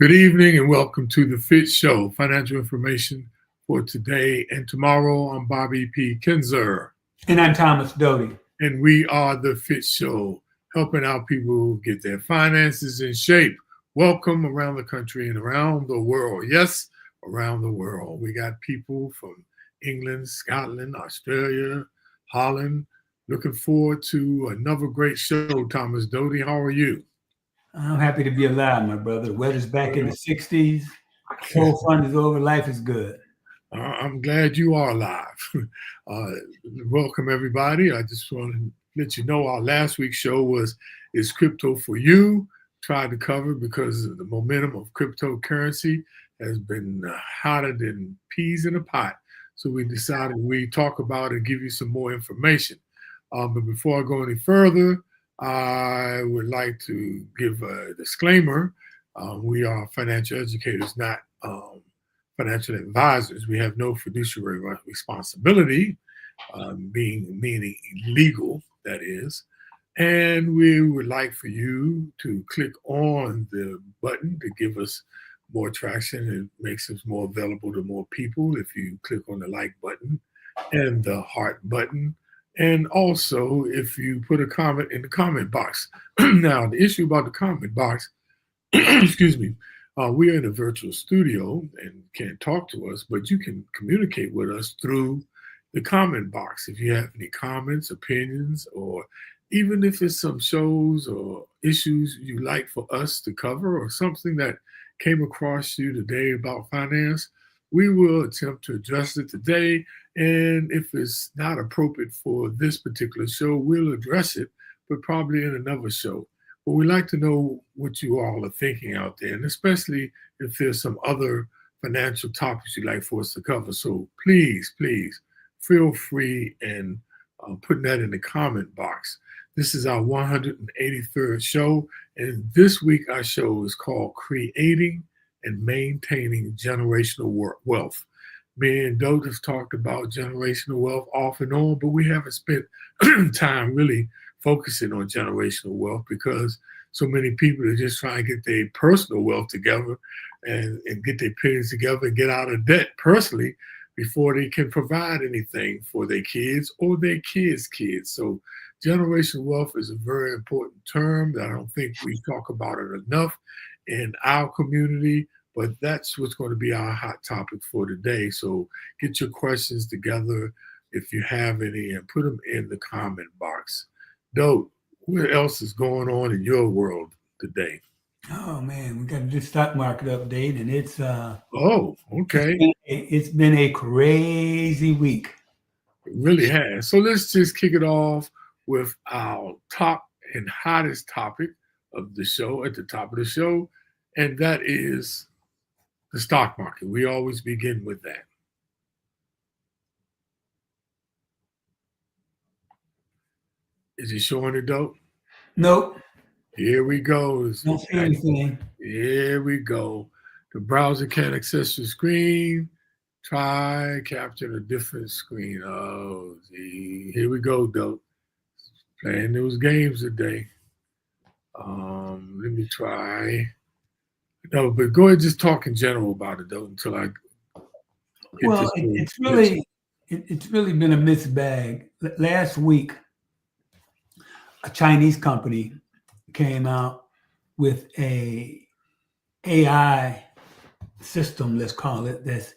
Good evening and welcome to the FITT Show, financial information for today and tomorrow. I'm Bobby P. Kinzer. And I'm Thomas Doty. And we are the FITT Show, helping our people get their finances in shape. Welcome around the country and around the world. Yes, around the world. We got people from England, Scotland, Australia, Holland. Looking forward to another great show, Thomas Doty. How are you? I'm happy to be alive, my brother. The weather's back in the 60s. Cold front is over. Life is good. I'm glad you are alive. Welcome, everybody. I just want to let you know our last week's show is Crypto for You. Tried to cover because the momentum of cryptocurrency has been hotter than peas in a pot. So we decided we'd talk about it and give you some more information. But before I go any further, I would like to give a disclaimer. We are financial educators, not financial advisors. We have no fiduciary responsibility, meaning legal, that is. And we would like for you to click on the button to give us more traction. It makes us more available to more people if you click on the like button and the heart button. And also, if you put a comment in the comment box. Now, the issue about the comment box, excuse me, we are in a virtual studio and can't talk to us, but you can communicate with us through the comment box. If you have any comments, opinions, or even if it's some shows or issues you like for us to cover or something that came across you today about finance, we will attempt to address it today. And if it's not appropriate for this particular show, we'll address it, but probably in another show. But we'd like to know what you all are thinking out there, and especially if there's some other financial topics you'd like for us to cover. So please feel free and putting that in the comment box. This is our 183rd show, and this week our show is called Creating and Maintaining Generational Wealth. Me and Dote have talked about generational wealth off and on, but we haven't spent time really focusing on generational wealth because so many people are just trying to get their personal wealth together and get their pennies together and get out of debt personally before they can provide anything for their kids or their kids' kids. So generational wealth is a very important term that I don't think we talk about it enough in our community. But that's what's going to be our hot topic for today. So get your questions together if you have any and put them in the comment box. Dope, what else is going on in your world today? Oh, man, we got this stock market update, and it's oh, okay. It's been a crazy week. It really has. So let's just kick it off with our top and hottest topic of the show at the top of the show, and that is the stock market. We always begin with that. Is it showing it, Dope? Nope. Here we go. Don't see anything. Here we go. The browser can't access your screen. Try capturing a different screen. Oh, gee. Here we go, Dope. Playing those games today. Let me try. No, but go ahead, just talk in general about it though until I. Well, it's really been a mixed bag. Last week, a Chinese company came out with a AI system, let's call it, that's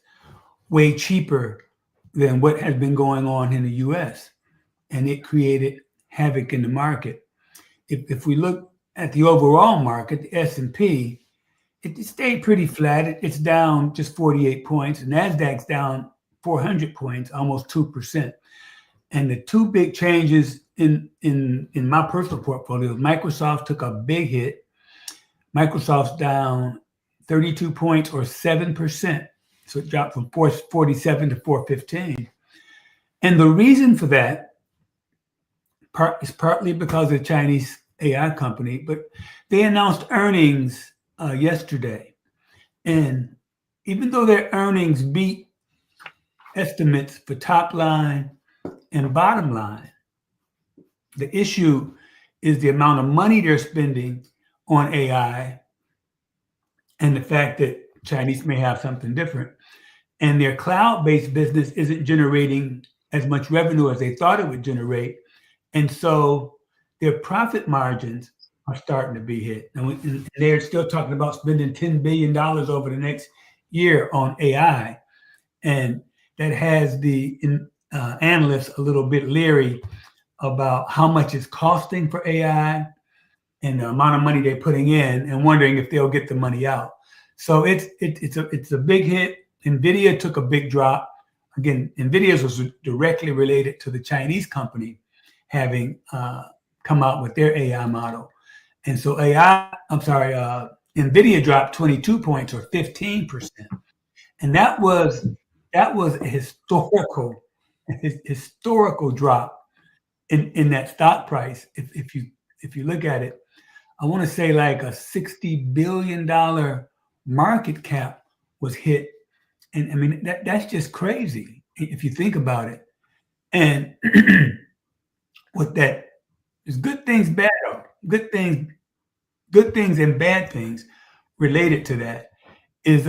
way cheaper than what has been going on in the U.S. and it created havoc in the market. If we look at the overall market, the S&P. It stayed pretty flat. It's down just 48 points. NASDAQ's down 400 points, almost 2%. And the two big changes in my personal portfolio, Microsoft took a big hit. Microsoft's down 32 points or 7%. So it dropped from 447 to 415. And the reason for that is partly because of the Chinese AI company, but they announced earnings yesterday. And even though their earnings beat estimates for top line and bottom line, the issue is the amount of money they're spending on AI and the fact that Chinese may have something different, and their cloud-based business isn't generating as much revenue as they thought it would generate. And so their profit margins are starting to be hit. And they're still talking about spending $10 billion over the next year on AI. And that has the analysts a little bit leery about how much it's costing for AI and the amount of money they're putting in, and wondering if they'll get the money out. So it's a big hit. NVIDIA took a big drop. Again, NVIDIA's was directly related to the Chinese company having come out with their AI model. And so NVIDIA dropped 22 points or 15%. And that was a historical drop in that stock price. If you look at it, I want to say like a $60 billion market cap was hit. And I mean, that's just crazy if you think about it. And with that, there's good things, good things and bad things related to that is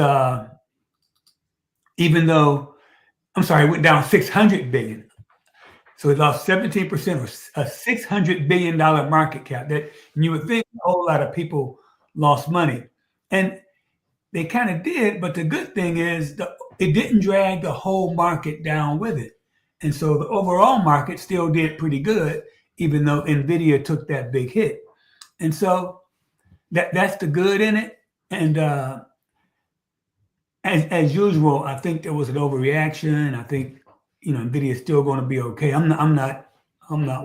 even though, it went down 600 billion. So it lost 17% or a $600 billion market cap. That you would think a whole lot of people lost money. And they kind of did, but the good thing is it didn't drag the whole market down with it. And so the overall market still did pretty good, even though NVIDIA took that big hit. And so that's the good in it. And as usual, I think there was an overreaction. I think, NVIDIA is still going to be okay. I'm not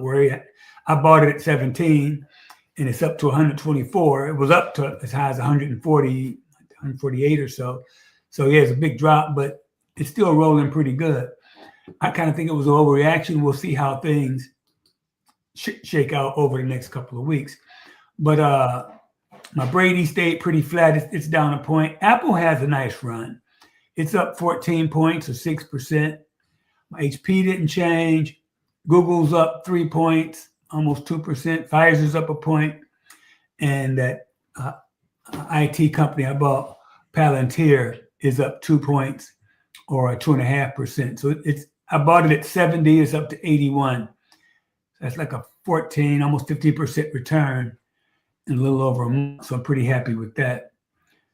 worried. I bought it at 17 and it's up to 124. It was up to as high as 140, 148 or so. So yeah, it's a big drop, but it's still rolling pretty good. I kind of think it was an overreaction. We'll see how things shake out over the next couple of weeks. But my Brady stayed pretty flat. It's down a point. Apple has a nice run. It's up 14 points or 6%. My HP didn't change. Google's up 3 points, almost 2%. Pfizer's up a point. And that IT company I bought, Palantir, is up 2 points or 2.5%. So I bought it at 70. It's up to 81. That's like a 14, almost 15% return in a little over a month. So I'm pretty happy with that.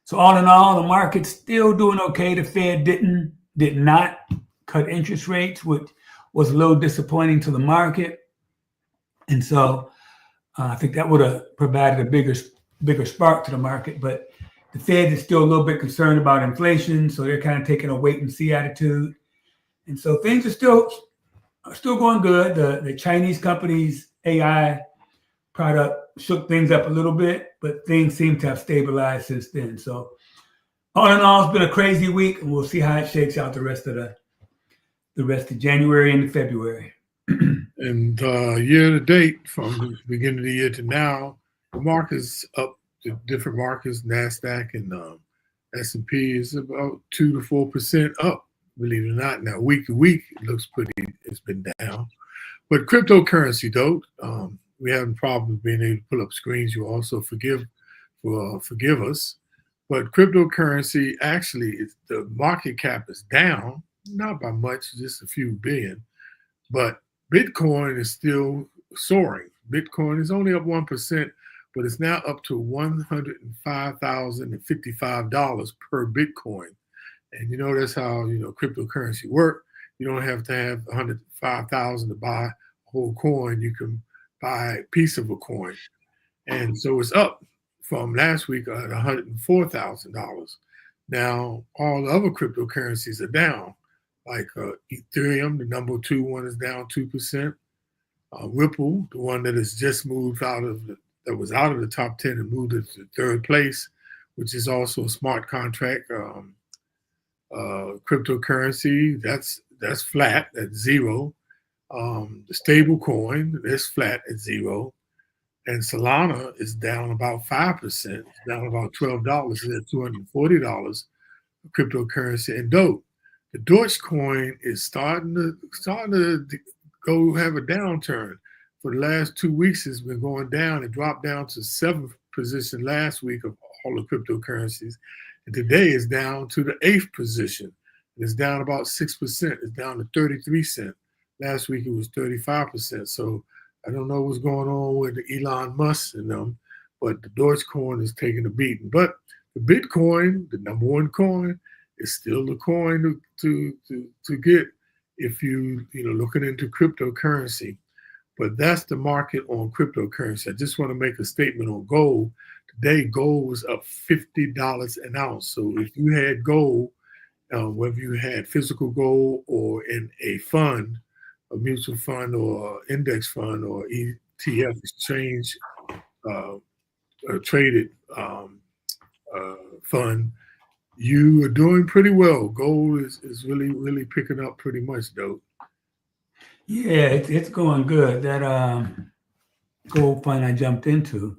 So all in all, the market's still doing okay. The Fed did not cut interest rates, which was a little disappointing to the market. And so I think that would have provided a bigger spark to the market. But the Fed is still a little bit concerned about inflation, so they're kind of taking a wait and see attitude. And so things are still going good. The Chinese company's AI product shook things up a little bit, but things seem to have stabilized since then. So all in all, it's been a crazy week, and we'll see how it shakes out the rest of January and February. And year to date, from the beginning of the year to now, the market's up. The different markets, NASDAQ and S&P, is about 2 to 4% up, believe it or not. Now, week to week, it looks it's been down. But cryptocurrency, though, we're having problems being able to pull up screens. You also forgive us. But cryptocurrency, actually, the market cap is down, not by much, just a few billion. But Bitcoin is still soaring. Bitcoin is only up 1%, but it's now up to $105,055 per Bitcoin. And that's how cryptocurrency work. You don't have to have 105,000 to buy a whole coin. You can buy a piece of a coin. And so it's up from last week at $104,000. Now, all the other cryptocurrencies are down. Like Ethereum, the number 2 one, is down 2%. Ripple, the one that has just moved that was out of the top 10 and moved it to third place, which is also a smart contract cryptocurrency. That's flat at 0. The stable coin is flat at 0. And Solana is down about 5%. It's down about $12. It's at $240 cryptocurrency. And the Dogecoin is starting to go have a downturn. For the last 2 weeks, it's been going down. It dropped down to 7th position last week of all the cryptocurrencies. And today it's down to the 8th position. It's down about 6%. It's down to 33 cents. Last week it was 35%. So I don't know what's going on with the Elon Musk and them, but the Dogecoin is taking a beating. But the Bitcoin, the number one coin, is still the coin to get if you looking into cryptocurrency. But that's the market on cryptocurrency. I just want to make a statement on gold. Today, gold was up $50 an ounce. So if you had gold, whether you had physical gold or in a fund, a mutual fund or index fund or ETF exchange traded fund, you are doing pretty well. Gold is really, really picking up pretty much, though. Yeah, it's going good. That gold fund I jumped into,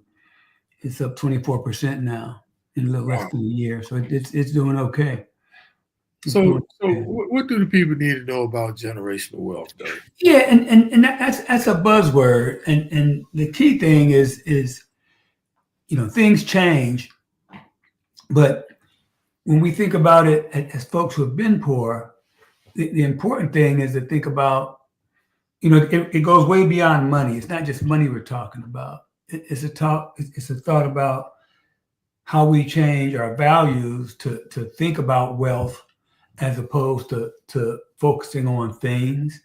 it's up 24% now in a little less than a year. So it's doing okay. So what do the people need to know about generational wealth, though? Yeah, and that's a buzzword. And the key thing is things change, but when we think about it as folks who have been poor, the important thing is to think about, it goes way beyond money. It's not just money we're talking about. It's a thought about how we change our values to think about wealth as opposed to focusing on things.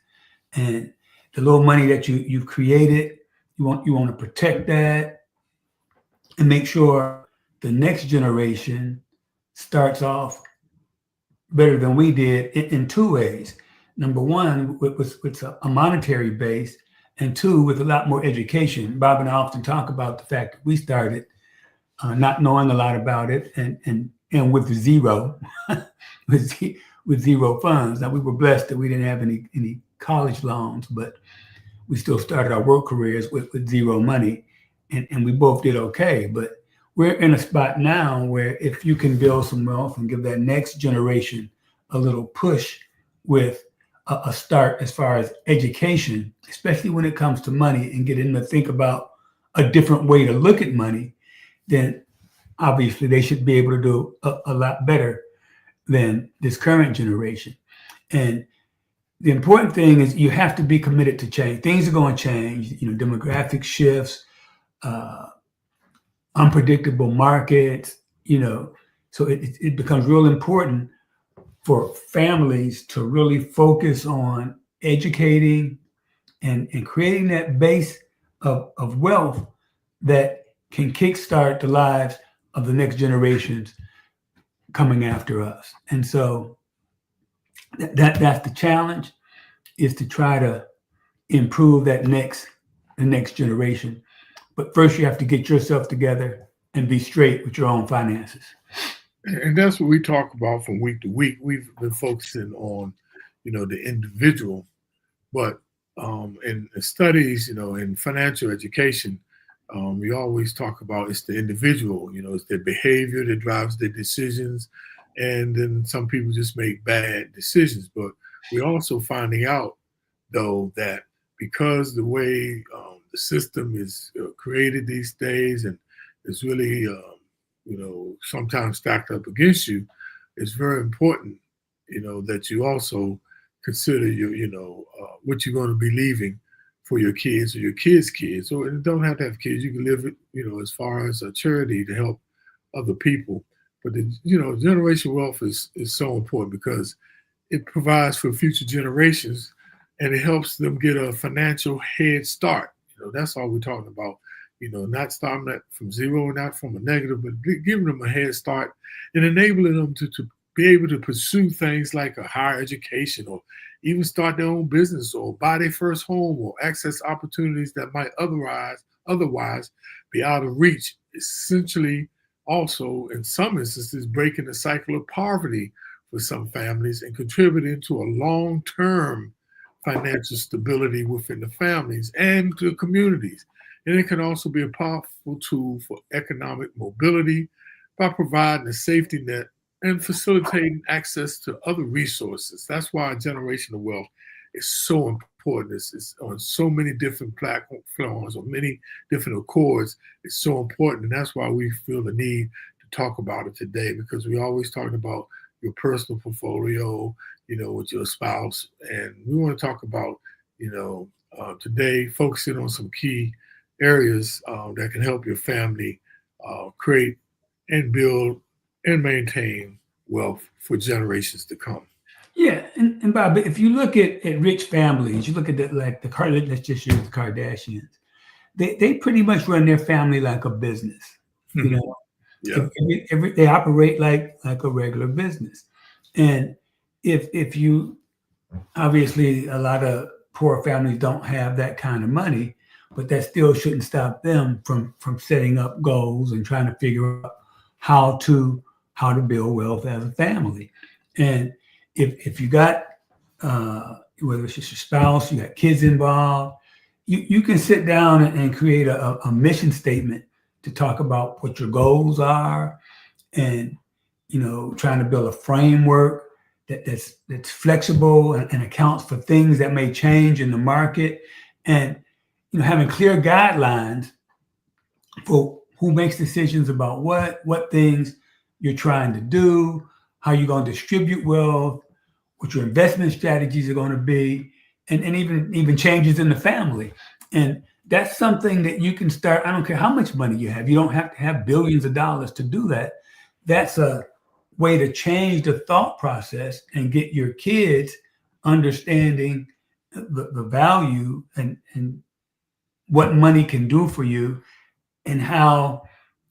And the little money that you've created, you want to protect that and make sure the next generation starts off better than we did in two ways. Number one, with a monetary base, and two, with a lot more education. Bob and I often talk about the fact that we started not knowing a lot about it and with zero, with zero funds. Now, we were blessed that we didn't have any college loans, but we still started our work careers with zero money, and we both did okay. But we're in a spot now where if you can build some wealth and give that next generation a little push with a start as far as education, especially when it comes to money, and get them to think about a different way to look at money, then obviously they should be able to do a lot better than this current generation. And the important thing is you have to be committed to change. Things are going to change, demographic shifts, unpredictable markets, so it becomes real important for families to really focus on educating and creating that base of wealth that can kickstart the lives of the next generations coming after us. And so that's the challenge, is to try to improve the next generation. But first you have to get yourself together and be straight with your own finances. And that's what we talk about from week to week. We've been focusing on, the individual, but in studies, in financial education, we always talk about it's the individual. It's their behavior that drives their decisions, and then some people just make bad decisions. But we're also finding out, though, that because the way the system is created these days, and it's really sometimes stacked up against you, it's very important, that you also consider what you're going to be leaving for your kids or your kids' kids. Or you don't have to have kids. You can live it, as far as a charity to help other people. But generational wealth is so important because it provides for future generations and it helps them get a financial head start. That's all we're talking about. Not starting from zero, not from a negative, but giving them a head start and enabling them to be able to pursue things like a higher education or even start their own business or buy their first home or access opportunities that might otherwise be out of reach. Essentially, also, in some instances, breaking the cycle of poverty for some families and contributing to a long-term financial stability within the families and the communities. And it can also be a powerful tool for economic mobility by providing a safety net and facilitating access to other resources. That's why generational wealth is so important. It's on so many different platforms, on many different accords. It's so important. And that's why we feel the need to talk about it today, because we always talking about your personal portfolio, with your spouse, and we want to talk about, today, focusing on some key areas that can help your family create and build and maintain wealth for generations to come. Yeah, and Bob, if you look at rich families, you look at let's just use the Kardashians. They pretty much run their family like a business. Yeah. They operate like a regular business. And if you, obviously a lot of poor families don't have that kind of money, but that still shouldn't stop them from setting up goals and trying to figure out how to build wealth as a family. And if you got whether it's just your spouse, you got kids involved, you can sit down and create a mission statement to talk about what your goals are, and trying to build a framework that's flexible and accounts for things that may change in the market, and having clear guidelines for who makes decisions about what things you're trying to do, how you're going to distribute wealth, what your investment strategies are going to be, and even changes in the family. And that's something that you can start. I don't care how much money you have. You don't have to have billions of dollars to do that. That's a way to change the thought process and get your kids understanding the value and what money can do for you, and how,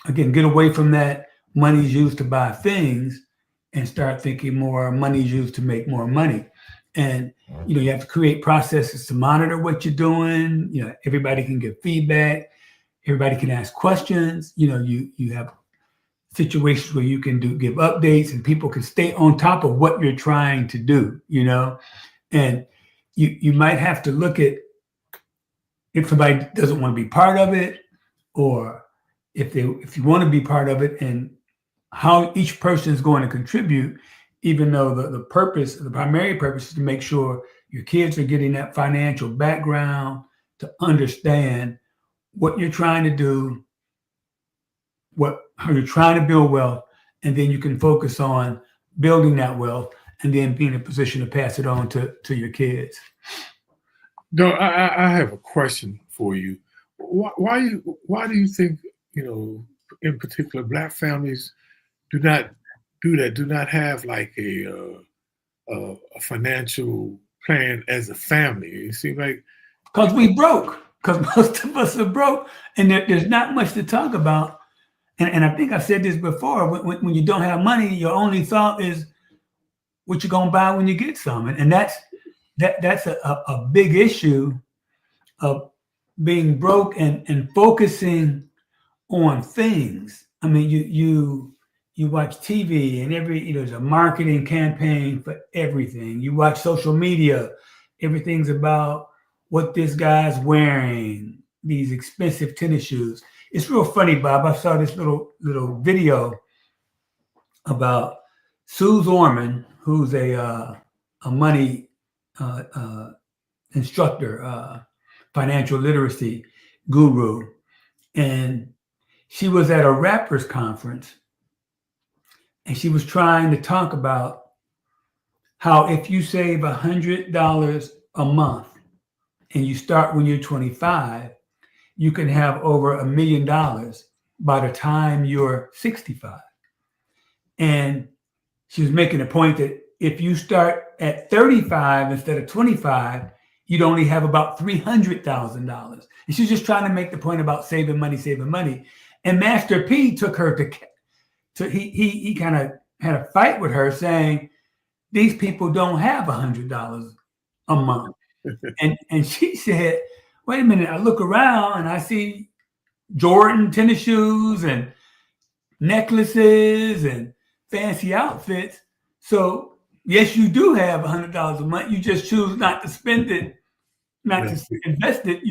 again, get away from that money's used to buy things and start thinking more money's used to make more money. And you have to create processes to monitor what you're doing. Everybody can give feedback, everybody can ask questions. You have situations where you can give updates, and people can stay on top of what you're trying to do. And you might have to look at, if somebody doesn't want to be part of it, or if you want to be part of it, and how each person is going to contribute, even though the primary purpose is to make sure your kids are getting that financial background to understand what you're trying to do, how you're trying to build wealth, and then you can focus on building that wealth and then be in a position to pass it on to your kids. No, I have a question for you. Why do you think, in particular, Black families do not do that? Do not have like a financial plan as a family? It seems like because we broke. Because most of us are broke, and there's not much to talk about. And I think I said this before. When you don't have money, your only thought is what you're gonna buy when you get some, and that's a big issue of being broke and focusing on things. I mean, you watch TV, and there's a marketing campaign for everything. You watch social media, everything's about what this guy's wearing, these expensive tennis shoes. It's real funny, Bob. I saw this little video about Sue Zorman, who's a money instructor, financial literacy guru, and she was at a rappers conference, and she was trying to talk about how if you save $100 a month and you start when you're 25, you can have over $1 million by the time you're 65. And she was making a point that if you start at 35 instead of 25, you'd only have about $300,000. And she's just trying to make the point about saving money. And Master P took her he kind of had a fight with her, saying these people don't have $100 a month. And she said, wait a minute, I look around and I see Jordan tennis shoes and necklaces and fancy outfits. So yes, you do have $100 a month. You just choose not to spend it, not to invest it.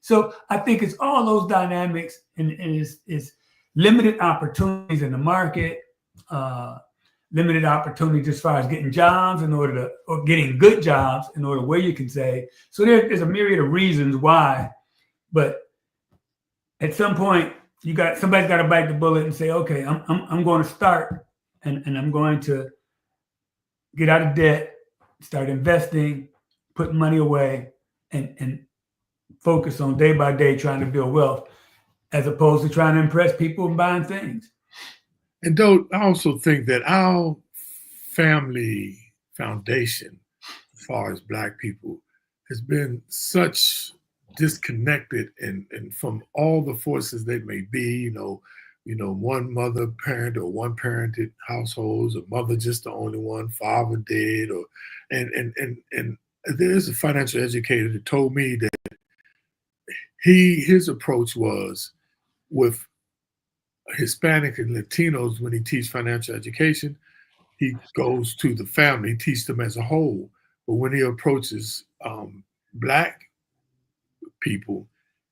So I think it's all those dynamics, and it's limited opportunities in the market, limited opportunities as far as getting jobs or getting good jobs in order where you can save. So there's a myriad of reasons why, but at some point somebody's got to bite the bullet and say, okay, I'm going to start and I'm going to get out of debt, start investing, put money away, and focus on day by day trying to build wealth, as opposed to trying to impress people and buying things. And though I also think that our family foundation, as far as Black people, has been such disconnected and from all the forces they may be, one mother parent or one parented households, or mother just the only one, father dead, or and there's a financial educator that told me that his approach was with Hispanic and Latinos. When he teaches financial education, he goes to the family, he teaches them as a whole. But when he approaches Black people,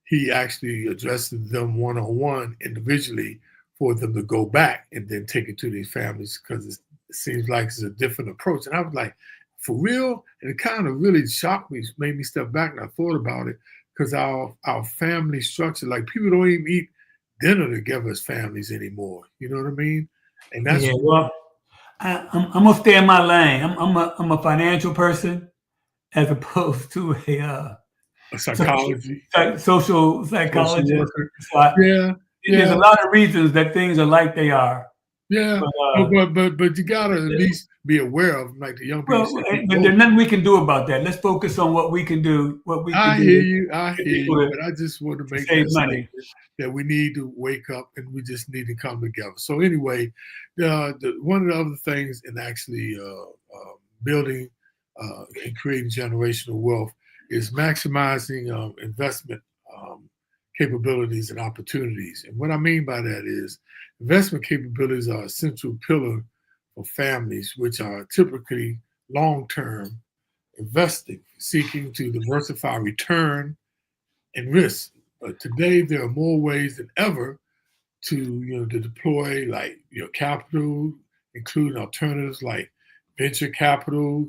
he actually addresses them one-on-one individually for them to go back and then take it to these families, because it seems like it's a different approach. And I was like, for real? And it kind of really shocked me, made me step back, and I thought about it, because our family structure, like people don't even eat dinner together as families anymore. You know what I mean? And that's I'm gonna stay in my lane. I'm a financial person as opposed to a psychology, social psychologist. There's a lot of reasons that things are like they are. Yeah, but you gotta at least be aware of, like the young people. But there's nothing we can do about that. Let's focus on what we can do. I hear you, but I just want to make that statement that we need to wake up and we just need to come together. So anyway, one of the other things in actually building and creating generational wealth is maximizing investment capabilities and opportunities. And what I mean by that is investment capabilities are a central pillar for families, which are typically long-term investing, seeking to diversify return and risk. But today there are more ways than ever to deploy capital, including alternatives like venture capital,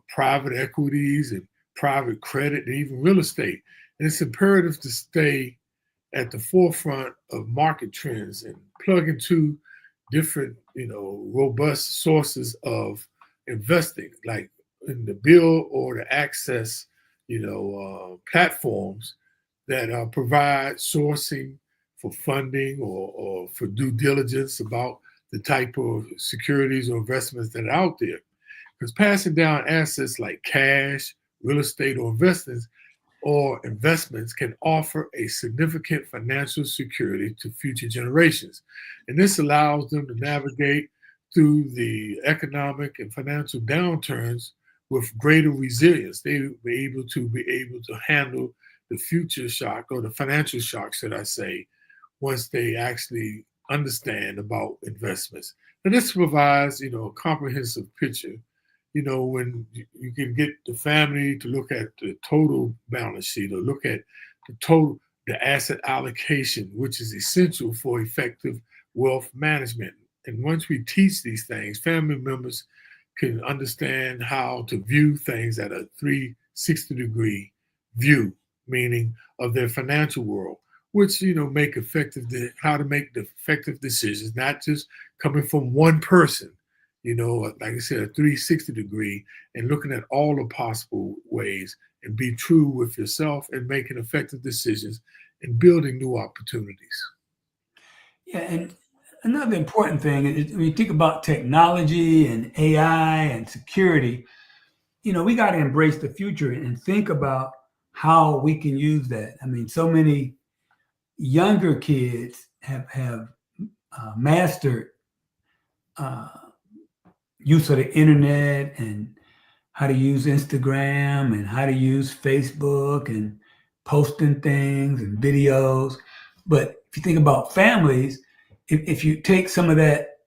private equities, and private credit, and even real estate. And it's imperative to stay at the forefront of market trends and plug into different, robust sources of investing, like in the build or to access, platforms that provide sourcing for funding or for due diligence about the type of securities or investments that are out there. Because passing down assets like cash, real estate, or investments can offer a significant financial security to future generations. And this allows them to navigate through the economic and financial downturns with greater resilience. They will be able to handle the future shock, or the financial shock, should I say, once they actually understand about investments. And this provides, a comprehensive picture. When you can get the family to look at the total balance sheet, or look at the asset allocation, which is essential for effective wealth management. And once we teach these things, family members can understand how to view things at a 360-degree view, meaning of their financial world, which, how to make the effective decisions, not just coming from one person, like I said, a 360-degree, and looking at all the possible ways, and be true with yourself and making effective decisions and building new opportunities. Yeah, and another important thing is when you think about technology and AI and security, we got to embrace the future and think about how we can use that. I mean, so many younger kids have mastered use of the internet and how to use Instagram and how to use Facebook and posting things and videos. But if you think about families, if you take some of that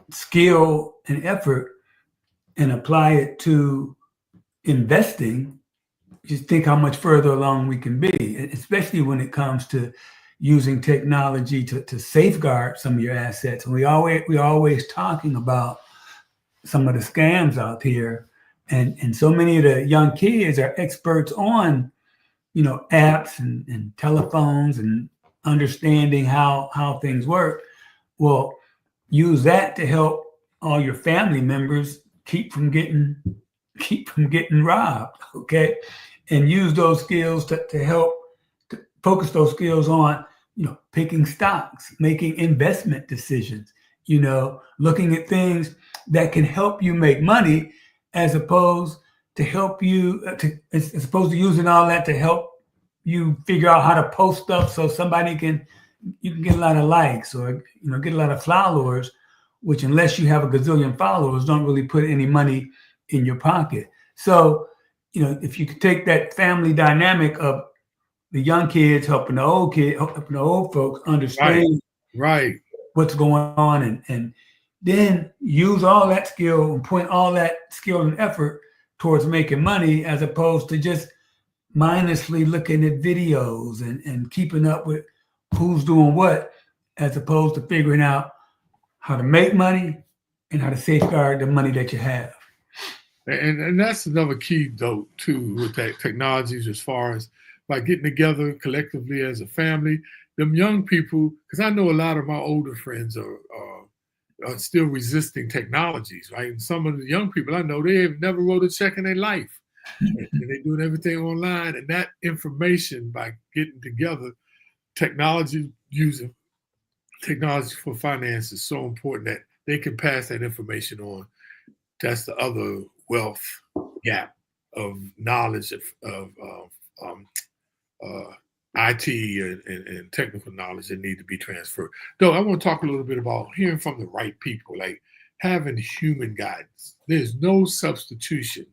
skill and effort and apply it to investing, just think how much further along we can be, especially when it comes to using technology to safeguard some of your assets. And we're always talking about some of the scams out here. And so many of the young kids are experts on, apps and telephones and understanding how things work. Well, use that to help all your family members keep from getting robbed. Okay. And use those skills to help to focus those skills on, picking stocks, making investment decisions, looking at things that can help you make money as opposed to help you as opposed to using all that to help you figure out how to post stuff so you can get a lot of likes or get a lot of followers, which unless you have a gazillion followers don't really put any money in your pocket. So if you could take that family dynamic of the young kids helping the old folks understand right what's going on, and then use all that skill and point all that skill and effort towards making money as opposed to just mindlessly looking at videos and keeping up with who's doing what, as opposed to figuring out how to make money and how to safeguard the money that you have. And that's another key, though, too, with that technologies, as far as like getting together collectively as a family. Them young people, because I know a lot of my older friends are still resisting technologies, right? And some of the young people I know, they have never wrote a check in their life. And they're doing everything online. And that information, by getting together, using technology for finance is so important that they can pass that information on. That's the other wealth gap of knowledge of IT and technical knowledge that need to be transferred. Though I want to talk a little bit about hearing from the right people, like having human guidance. There's no substitution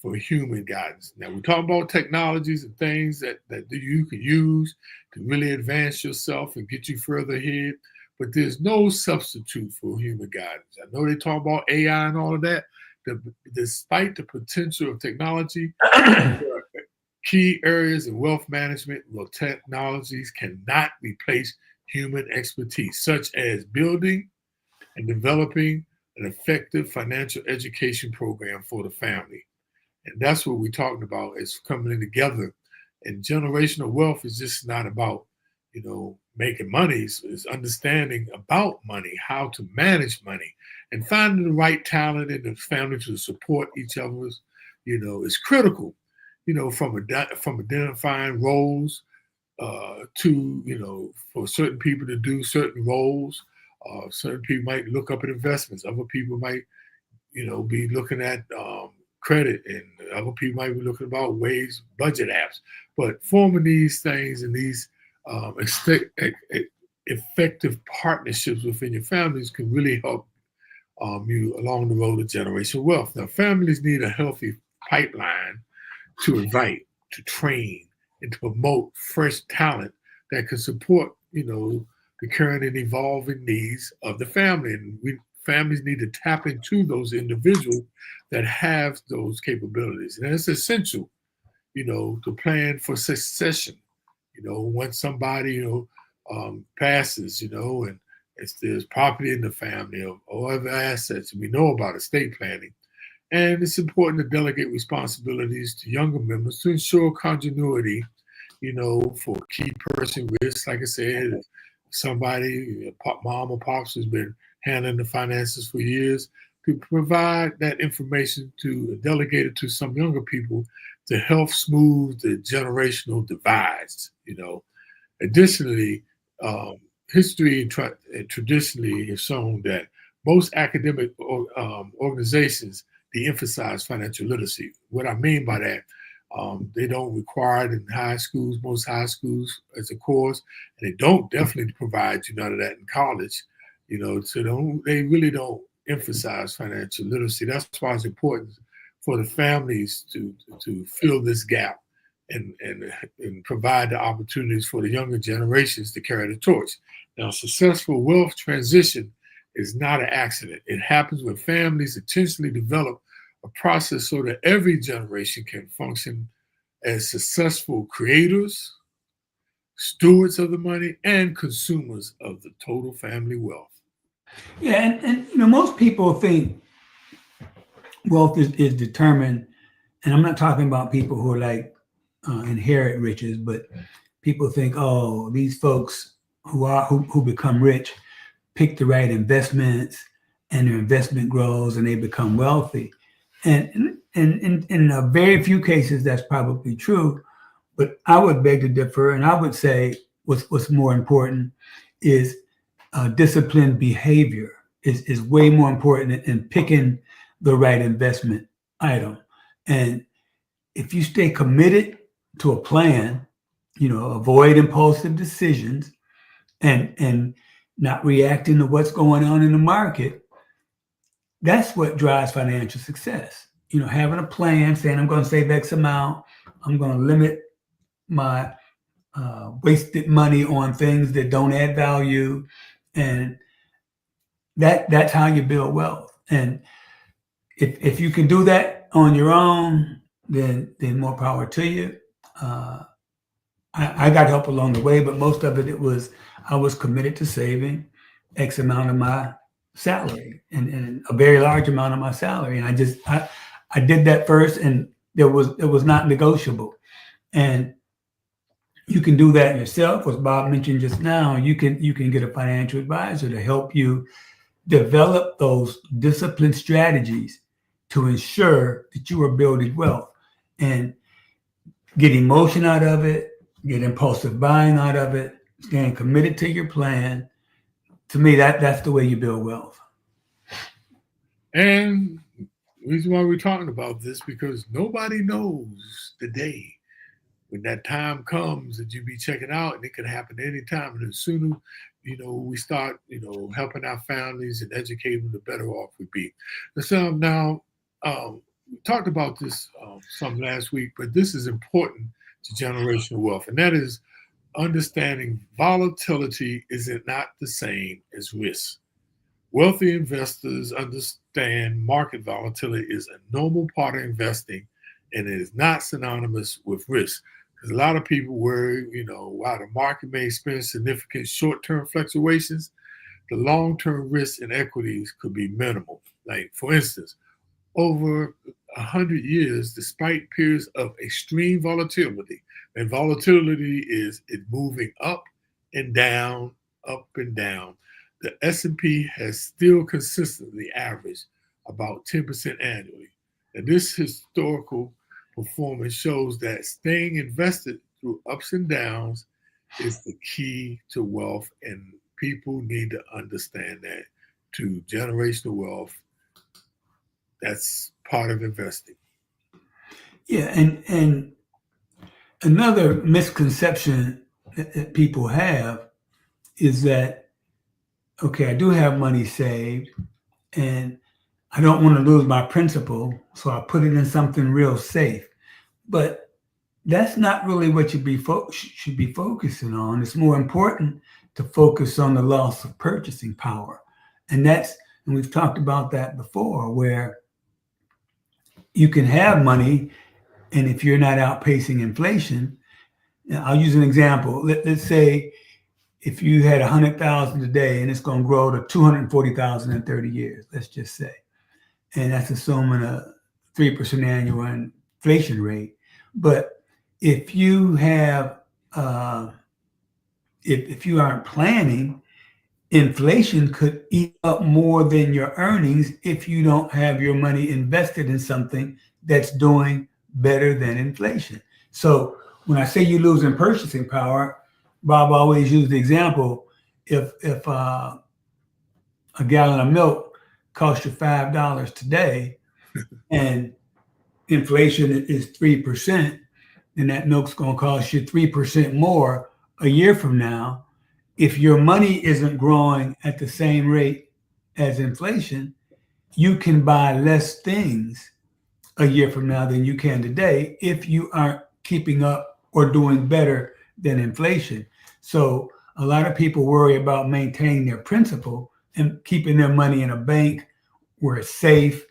for human guidance. Now, we talk about technologies and things that you can use to really advance yourself and get you further ahead, but there's no substitute for human guidance. I know they talk about AI and all of that. Despite the potential of technology, key areas in wealth management, technologies cannot replace human expertise, such as building and developing an effective financial education program for the family. And that's what we're talking about, is coming together. And generational wealth is just not about, making money. It's understanding about money, how to manage money, and finding the right talent in the family to support each other's, is critical. From identifying roles to, for certain people to do certain roles. Certain people might look up at investments. Other people might, be looking at credit, and other people might be looking about ways, budget apps. But forming these things and these effective partnerships within your families can really help you along the road of generational wealth. Now, families need a healthy pipeline to invite, to train, and to promote fresh talent that can support, the current and evolving needs of the family. And families need to tap into those individuals that have those capabilities. And it's essential, to plan for succession. Once somebody, passes, and there's property in the family or other assets, we know about estate planning. And it's important to delegate responsibilities to younger members to ensure continuity, for key person risks. Like I said, somebody, mom or pops, has been handling the finances for years, to provide that information, to delegate it to some younger people to help smooth the generational divides. Additionally, history and traditionally has shown that most academic organizations de-emphasize financial literacy. What I mean by that, they don't require it in high schools, most high schools, as a course, and they don't definitely provide you none of that in college. So they really don't emphasize financial literacy. That's why it's important for the families to fill this gap and provide the opportunities for the younger generations to carry the torch. Now, successful wealth transition is not an accident. It happens when families intentionally develop a process so that every generation can function as successful creators, stewards of the money, and consumers of the total family wealth. Yeah, and most people think wealth is determined, and I'm not talking about people who are like inherit riches, but people think, oh, these folks who become rich pick the right investments and their investment grows and they become wealthy. And in a very few cases, that's probably true. But I would beg to differ. And I would say what's more important is disciplined behavior is way more important in picking the right investment item. And if you stay committed to a plan, avoid impulsive decisions and not reacting to what's going on in the market, that's what drives financial success. Having a plan, saying I'm going to save X amount, I'm going to limit my wasted money on things that don't add value, and that's how you build wealth. And if you can do that on your own, then more power to you. I got help along the way, but most of it was I was committed to saving X amount of my salary and a very large amount of my salary, and I did that first, and it was not negotiable. And you can do that yourself, as Bob mentioned just now. You can get a financial advisor to help you develop those disciplined strategies to ensure that you are building wealth and get emotion out of it, get impulsive buying out of it, staying committed to your plan. To me, that's the way you build wealth. And the reason why we're talking about this, because nobody knows the day when that time comes that you be checking out, and it can happen anytime. And the sooner, we start, helping our families and educating them, the better off we be. So now, we talked about this some last week, but this is important to generational wealth, and that is understanding volatility is not the same as risk. Wealthy investors understand market volatility is a normal part of investing, and it is not synonymous with risk. Because a lot of people worry, while the market may experience significant short-term fluctuations, the long-term risk in equities could be minimal. Like, for instance, over 100 years, despite periods of extreme volatility, and volatility is it moving up and down, the S&P has still consistently averaged about 10% annually. And this historical performance shows that staying invested through ups and downs is the key to wealth, and people need to understand that. To generational wealth, that's part of investing. Yeah, and another misconception that people have is that, okay, I do have money saved and I don't want to lose my principal, so I put it in something real safe. But that's not really what you should be focusing on. It's more important to focus on the loss of purchasing power. And we've talked about that before, where you can have money, and if you're not outpacing inflation, I'll use an example. Let's say if you had 100,000 today and it's going to grow to 240,000 in 30 years, let's just say, and that's assuming a 3% annual inflation rate. But if you have, if you aren't planning, inflation could eat up more than your earnings if you don't have your money invested in something that's doing better than inflation. So when I say you're losing purchasing power, Bob always used the example, if a gallon of milk costs you $5 today and inflation is 3%, then that milk's going to cost you 3% more a year from now. If your money isn't growing at the same rate as inflation, you can buy less things a year from now than you can today if you aren't keeping up or doing better than inflation. So a lot of people worry about maintaining their principal and keeping their money in a bank where it's safe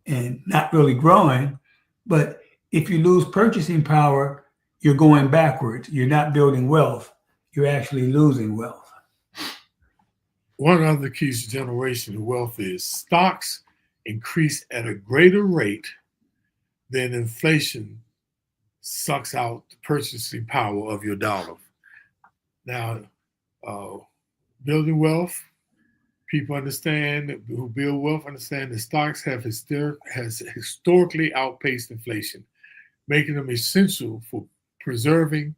and not really growing. But if you lose purchasing power, you're going backwards. You're not building wealth. You're actually losing wealth. One of the keys to generational wealth is stocks increase at a greater rate than inflation sucks out the purchasing power of your dollar. Now, building wealth, people understand who build wealth understand that stocks has historically outpaced inflation, making them essential for preserving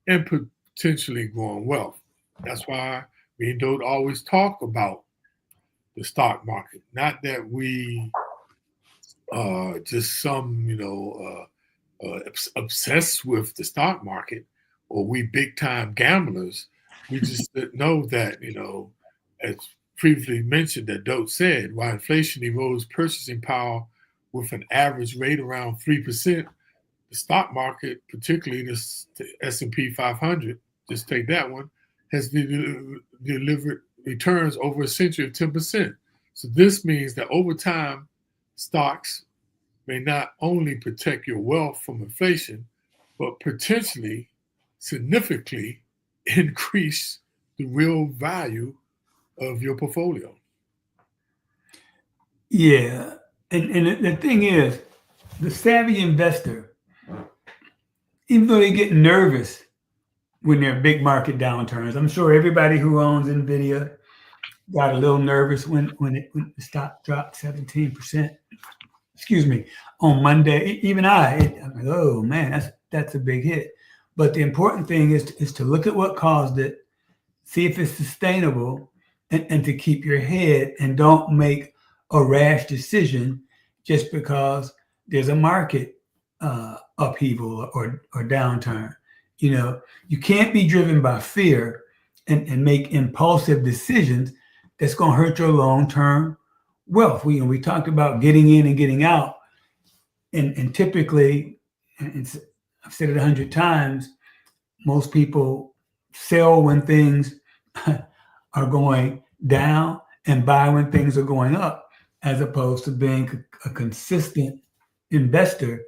and potentially growing wealth. That's why me and Dote always talk about the stock market. Not that we just some, obsessed with the stock market or we big time gamblers. We just know that, as previously mentioned, that Dote said, while inflation erodes purchasing power with an average rate around 3%, the stock market, particularly the S&P 500, just take that one, has delivered returns over a century of 10%. So this means that over time, stocks may not only protect your wealth from inflation, but potentially significantly increase the real value of your portfolio. Yeah. And the thing is, the savvy investor, even though they get nervous when there are big market downturns, I'm sure everybody who owns NVIDIA got a little nervous when the stock dropped 17%. Excuse me, on Monday. Even I'm like, oh man, that's a big hit. But the important thing is to look at what caused it, see if it's sustainable, and to keep your head and don't make a rash decision just because there's a market upheaval or downturn. You can't be driven by fear and make impulsive decisions that's going to hurt your long-term wealth. We talked about getting in and getting out, and typically, I've said it 100 times, most people sell when things are going down and buy when things are going up, as opposed to being a consistent investor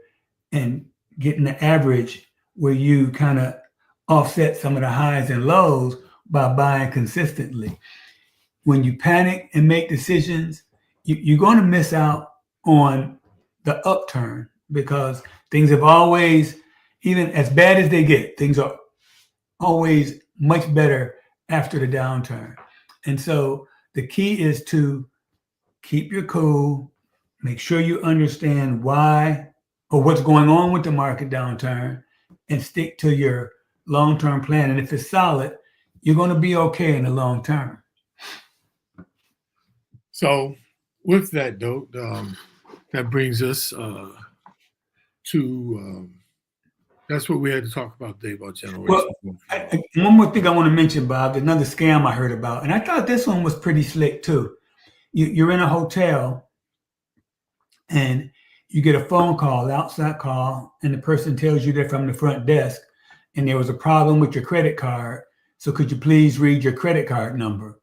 and getting the average where you kind of offset some of the highs and lows by buying consistently. When you panic and make decisions, you're going to miss out on the upturn, because things have always, even as bad as they get, things are always much better after the downturn. And so the key is to keep your cool, make sure you understand why or what's going on with the market downturn, and stick to your long-term plan. And if it's solid, you're going to be okay in the long term. So with that, Dote, that brings us to that's what we had to talk about today about generation. Well, one more thing I want to mention, Bob, another scam I heard about, and I thought this one was pretty slick too. You're in a hotel and you get a phone call, outside call, and the person tells you they're from the front desk and there was a problem with your credit card. So could you please read your credit card number?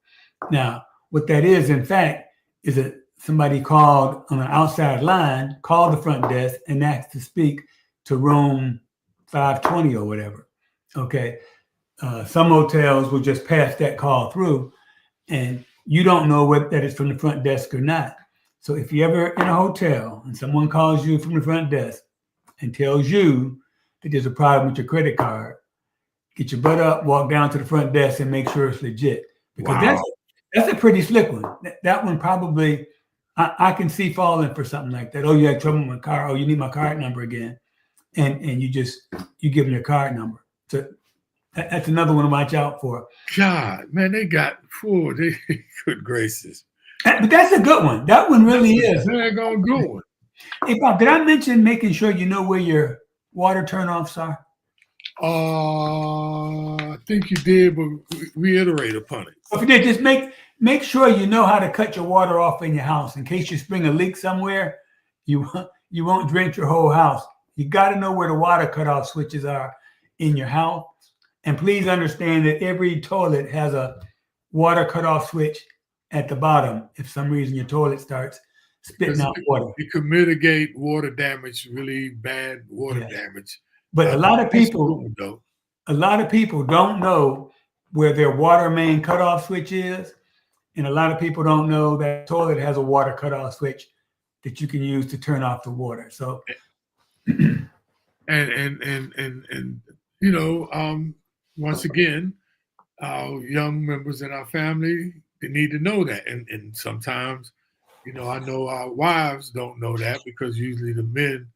Now, what that is, in fact, is that somebody called on an outside line, called the front desk and asked to speak to room 520 or whatever. Okay. Some hotels will just pass that call through and you don't know whether that is from the front desk or not. So if you're ever in a hotel and someone calls you from the front desk and tells you that there's a problem with your credit card, get your butt up, walk down to the front desk and make sure it's legit. Because that's a pretty slick one. That one probably, I can see falling for something like that. Oh, you had trouble with my car. Oh, you need my card number again. And you give them your card number. So that's another one to watch out for. God, man, they got four. Good gracious. But that's a good one. That one really is. They're going good one. Hey, Bob, did I mention making sure you know where your water turnoffs are? I think you did, but reiterate upon it. If you did, just make sure you know how to cut your water off in your house in case you spring a leak somewhere. You won't drench your whole house. You got to know where the water cutoff switches are in your house. And please understand that every toilet has a water cutoff switch at the bottom. If some reason your toilet starts spitting out water, it could mitigate water damage, really bad water damage. But a lot of people don't know where their water main cutoff switch is, and a lot of people don't know that toilet has a water cutoff switch that you can use to turn off the water. So, and once again, our young members in our family, they need to know that. And sometimes, I know our wives don't know that because usually the men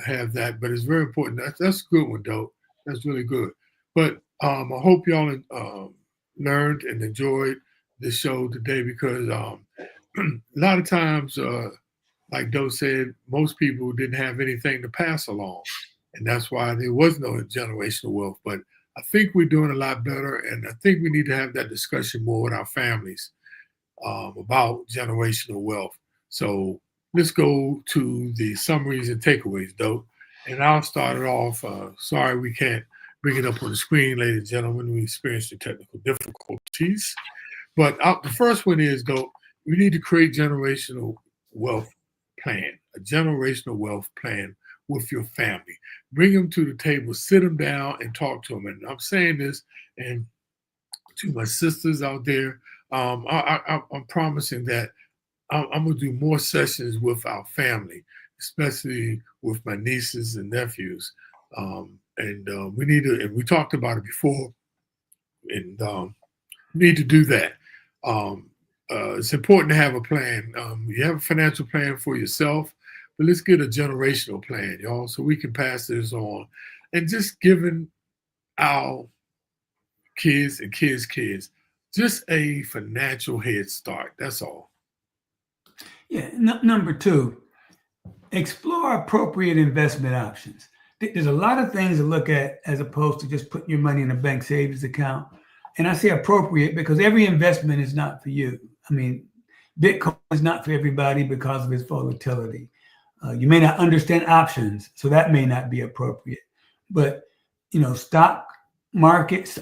have that, but it's very important. That's a good one, though. That's really good. But I hope y'all learned and enjoyed the show today because a lot of times, like Doe said, most people didn't have anything to pass along. And that's why there was no generational wealth. But I think we're doing a lot better. And I think we need to have that discussion more with our families about generational wealth. So let's go to the summaries and takeaways, Doe. And I'll start it off. Sorry, we can't bring it up on the screen, ladies and gentlemen. We experienced the technical difficulties. But the first one is, though, we need to create generational wealth plan, a generational wealth plan with your family. Bring them to the table, sit them down and talk to them. And I'm saying this and to my sisters out there, I'm promising that I'm going to do more sessions with our family, especially with my nieces and nephews. We need to, and we talked about it before, and need to do that. It's important to have a plan. You have a financial plan for yourself, but let's get a generational plan, y'all, so we can pass this on. And just giving our kids and kids just a financial head start. That's all. Yeah. Number two, explore appropriate investment options. There's a lot of things to look at as opposed to just putting your money in a bank savings account. And I say appropriate because every investment is not for you. I mean, Bitcoin is not for everybody because of its volatility. You may not understand options, so that may not be appropriate. But, stock markets,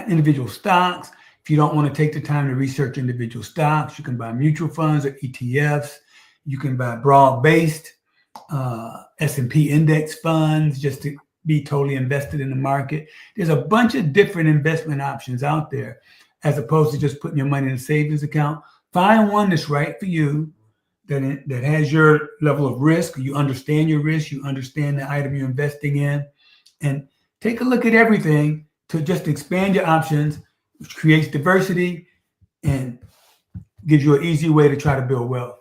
individual stocks, if you don't want to take the time to research individual stocks, you can buy mutual funds or ETFs. You can buy broad-based S&P index funds just to be totally invested in the market. There's a bunch of different investment options out there as opposed to just putting your money in a savings account. Find one that's right for you, that has your level of risk. You understand your risk. You understand the item you're investing in. And take a look at everything to just expand your options, which creates diversity and gives you an easy way to try to build wealth.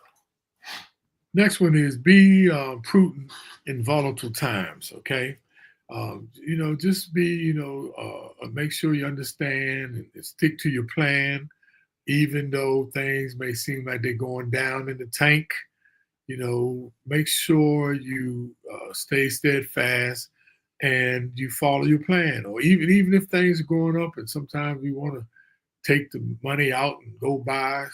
Next one is be prudent in volatile times, okay? Just be, make sure you understand and stick to your plan, even though things may seem like they're going down in the tank. Make sure you stay steadfast and you follow your plan. Or even if things are going up and sometimes we want to take the money out and go buy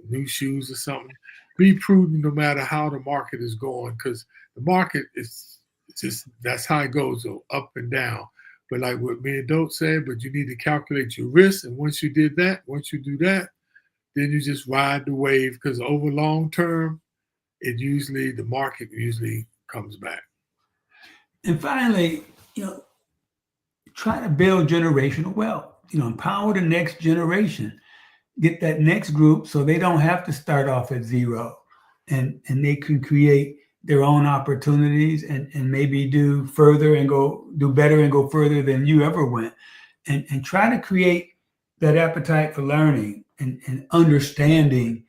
new shoes or something, be prudent no matter how the market is going, because the market is just, that's how it goes, so up and down. But like what me and Dope said, but you need to calculate your risk. And once you do that, then you just ride the wave, because over long term, the market usually comes back. And finally, try to build generational wealth, empower the next generation, get that next group so they don't have to start off at zero, and they can create their own opportunities and maybe do better and go further than you ever went, and try to create that appetite for learning and understanding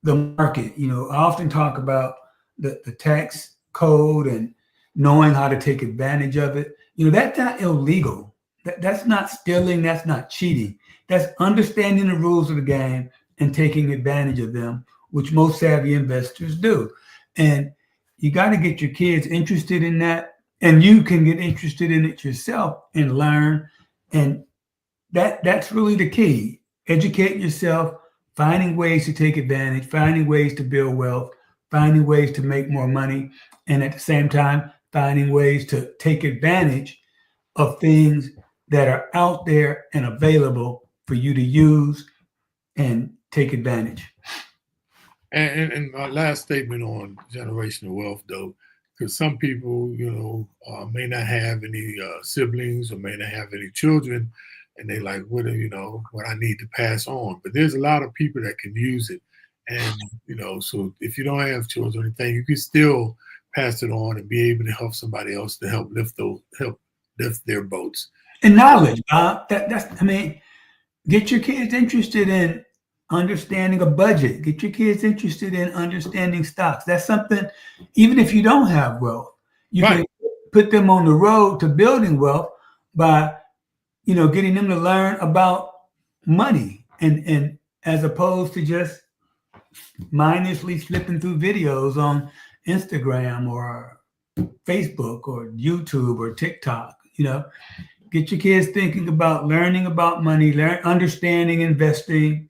the market. I often talk about the tax code and knowing how to take advantage of it. That's not illegal. That's not stealing. That's not cheating. That's understanding the rules of the game and taking advantage of them, which most savvy investors do. And you got to get your kids interested in that, and you can get interested in it yourself and learn. And that's really the key. Educate yourself, finding ways to take advantage, finding ways to build wealth, finding ways to make more money, and at the same time, finding ways to take advantage of things that are out there and available for you to use and take advantage. And my last statement on generational wealth, though, because some people, may not have any siblings or may not have any children, and they like, what I need to pass on. But there's a lot of people that can use it. And, so if you don't have children or anything, you can still pass it on and be able to help somebody else to help lift their boats. And knowledge, Get your kids interested in understanding a budget. Get your kids interested in understanding stocks. That's something, even if you don't have wealth, you can put them on the road to building wealth by, getting them to learn about money and as opposed to just mindlessly flipping through videos on Instagram or Facebook or YouTube or TikTok. Get your kids thinking about learning about money, understanding investing,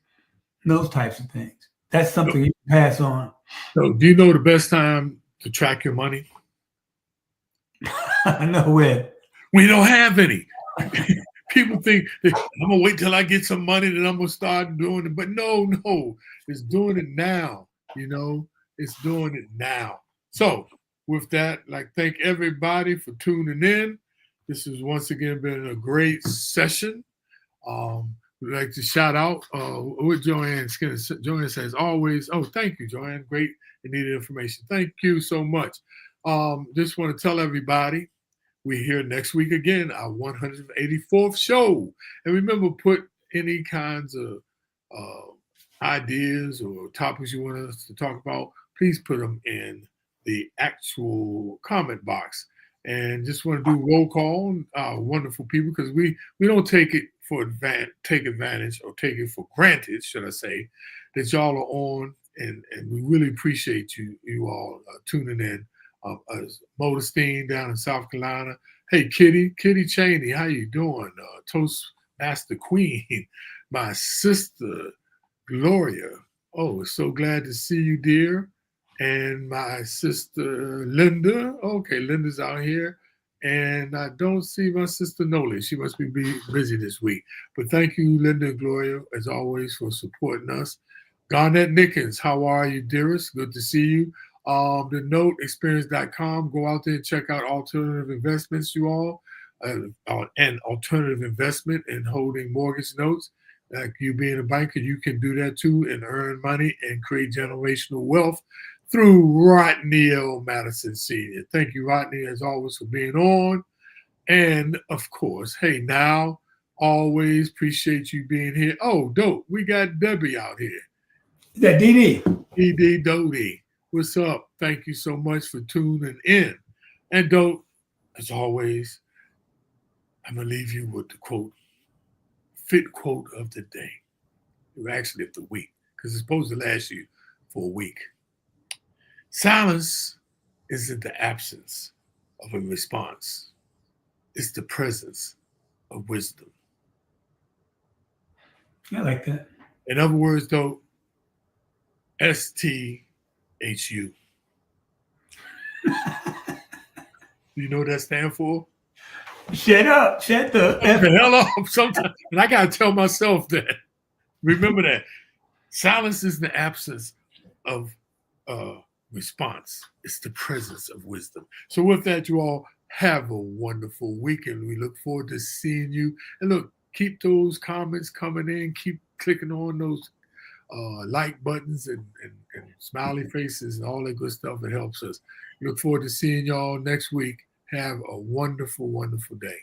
those types of things. That's something you can pass on. So do you know the best time to track your money? I know when. We don't have any. People think that I'm going to wait till I get some money that I'm going to start doing it. But no, it's doing it now. It's doing it now. So with that, thank everybody for tuning in. This has once again been a great session. We'd like to shout out with Joanne Skinner. Joanne says, always, thank you, Joanne. Great and needed information. Thank you so much. Just want to tell everybody, we're here next week again, our 184th show. And remember, put any kinds of ideas or topics you want us to talk about, please put them in the actual comment box. And just want to do roll call on wonderful people, because we don't take it take advantage or take it for granted, should I say, that y'all are on, and we really appreciate you all tuning in. Modestine down in South Carolina. Hey, Kitty Cheney, how you doing? Toastmaster Queen, my sister Gloria. Oh, so glad to see you, dear. And my sister Linda. Okay, Linda's out here. And I don't see my sister Nolan. She must be busy this week. But thank you, Linda and Gloria, as always, for supporting us. Garnett Nickens, how are you, dearest? Good to see you. The note, experience.com. Go out there and check out alternative investments, you all, and alternative investment in holding mortgage notes. Like you being a banker, you can do that too and earn money and create generational wealth through Rodney L. Madison Sr. Thank you, Rodney, as always, for being on. And of course, hey, now, always appreciate you being here. Oh, dope. We got Debbie out here. Is that Dee Dee Doty. What's up? Thank you so much for tuning in. And dope, as always, I'm going to leave you with the quote, FITT quote of the day. Or actually of the week, because it's supposed to last you for a week. Silence isn't the absence of a response. It's the presence of wisdom. I like that. In other words, though, STHU. You know what that stands for? Shut up. Shut the hell up. Sometimes, and I got to tell myself that. Remember that. Silence is the absence of response. It's the presence of wisdom. So with that, you all have a wonderful weekend. We look forward to seeing you. And look, keep those comments coming in. Keep clicking on those like buttons and smiley faces and all that good stuff. It helps us. Look forward to seeing y'all next week. Have a wonderful, wonderful day.